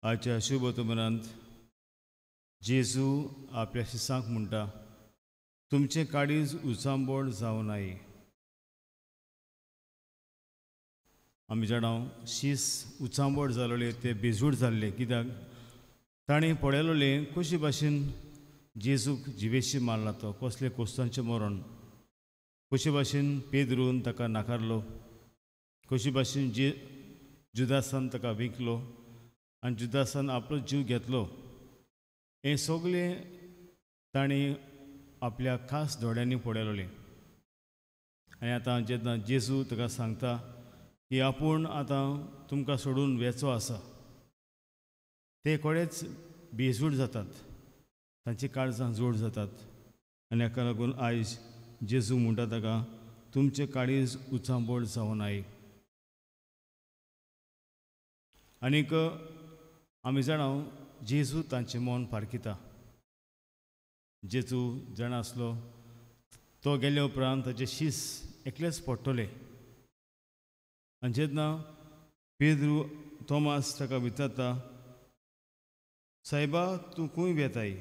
आजच्या शुभ वर्तमानांत जेजू आपल्या शिसांक म्हणटा, तुमचे काळीज उचांबोळ जावं नये. आमी जाणां शीस उचांबोळ जालोले ते बेजूड जाल्ले, कित्याक ताणें पळयलोले कशे भाशेन जेजूक जिवेशी मारला, तो कसले कोस्तांचें मरण, कशे भाशेन पेद्रून ताका नाकारलो, कशे भाशेन जुदासान ताका विकलो आनी जुदासान आपलो जीव घेतलो. हें सगळें ताणें आपल्या खास दोळ्यांनी पळयलोलें. आनी आतां जेन्ना जेजू ताका सांगता की आपूण आतां तुमकां सोडून वेचो आसा, ते खरेंच बेजूड जातात, तांची काळजां जोड जातात. आनी हाका लागून आयज जेजू म्हणटा ताका, तुमचें काळीज उचांबोळ जावं नये. आनीक आमी जाणां जेजू तांचें मन पारखिता. जेजू जाणा आसलो तो गेल्या उपरांत ताचे शीस एकलेच पडटले. आनी जेन्ना पेद्रू तोमास ताका विचारता, सायबा तूं खंय वेताय,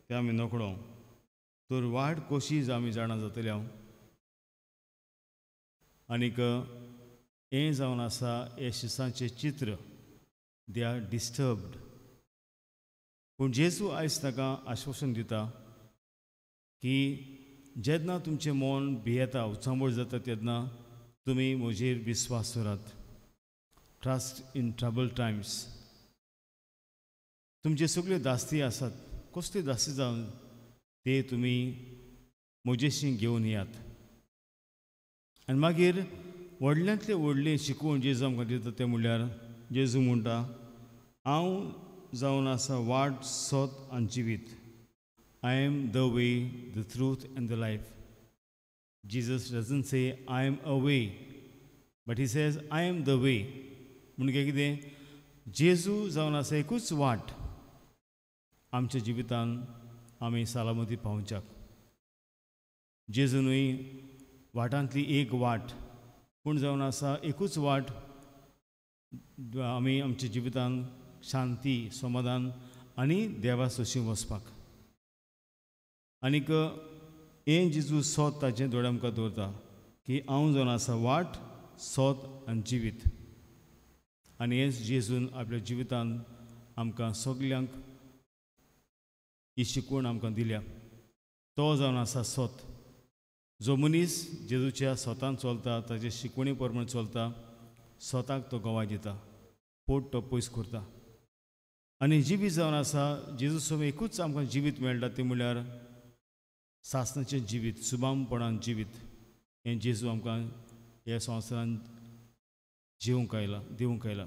तें आमी नकळो, तर वाट कशी आमी जाणा जातली हांव. आनीक हें जावन आसा हे शिसांचें चित्र. They are disturbed. पूण जेजू आयज ताका आश्वासन दिता की जेन्ना तुमचें मन भियेता, उचांबोळ जाता, तेन्ना तुमी म्हजेर विस्वास दवरात. Trust in trouble Times. तुमचे सगळ्यो दास्ती आसात, कसल्यो दास्ती जावन ते तुमी म्हजेशी घेवन येयात. आनी मागीर व्हडल्यांतलें व्हडलें शिकवण जेजू आमकां दिता तें म्हणल्यार जेजू म्हणटा, हांव जावन आसा वाट, सोत आनी जिवीत. I am the way, the truth and the life. Jesus doesn't say I am a way, but he says I am the way. म्हणजे कितें, जेजू जावन आसा एकूच वाट आमच्या जिवितान आमी सालामती पावच्याक. जेजूनूय वाटांतली एक वाट, पूण जावन आसा एकूच वाट आमी आमच्या जिवितान शांती, समाधान आनी देवा सोशी वचपाक. आनीक हें जेजू सोत ताचें दोळे आमकां दवरता की हांव जावन आसा वाट, सोत आनी जिवीत. आनी हेंच जेजून आपल्या जिवितान आमकां सगल्यांक ही शिकवण आमकां दिल्या. तो जावन आसा सोत. जो मनीस जेजूच्या सोतान चलता, ताचे शिकवणी प्रमाणे चलता, सोताक तो गोवाय दिता, पोट तो पयस करता. आनी जिवीत जावन आसा, जेजू सोबत एकूच आमकां जिवीत मेळटा, तें म्हणल्यार सासणाचें जिवीत, सुबामपणान जिवीत. हें जेजू आमकां ह्या संवसारान जिवंक आयला, दिवंक आयला.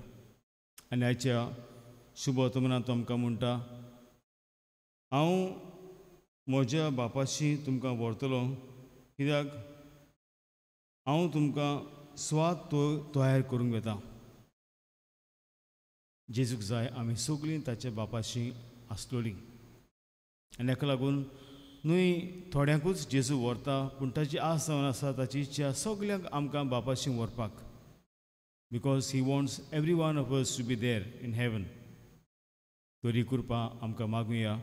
आनी आयच्या शुभ वर्तमानांत तो आमकां म्हणटा, हांव म्हज्या बापाशी तुमकां व्हरतलो, कित्याक हांव तुमकां स्वाद तयार करूंक वेता. जेजूक जाय आमी सगळीं ताच्या बापाशी आसलोलीं. आनी हाका लागून न्हय थोड्यांकूच जेजू व्हरता, पूण ताची आस जावन आसा, ताची इच्छा सगल्यांक आमकां बापाशी व्हरपाक. Because he wants every one of us to be there in heaven. तरी कृपा आमकां मागुया.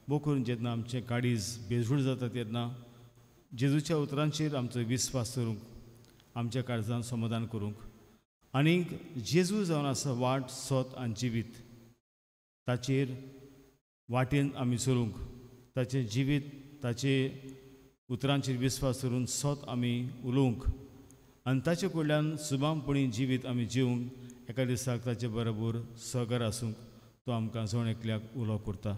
बो करून जेन्ना आमचें काळीज बेजूड जाता, तेन्ना जेजूच्या उतरांचेर आमचो विस्वास दवरूंक, आमच्या काळजान समाधान करूंक. आनीक जेजू जावन आसा वाट, सोत आनी जिवीत, ताचेर वाटेन आमी चलूंक, ताचें जिवीत, ताचे उतरांचेर विस्वास दवरून सोत आमी उलोवंक आनी ताचे कडल्यान सुबामपणी जिवीत आमी जिवंक, एका दिसाक ताचे बरोबर सहकार आसूंक तो आमकां जण एकल्याक उलो करता.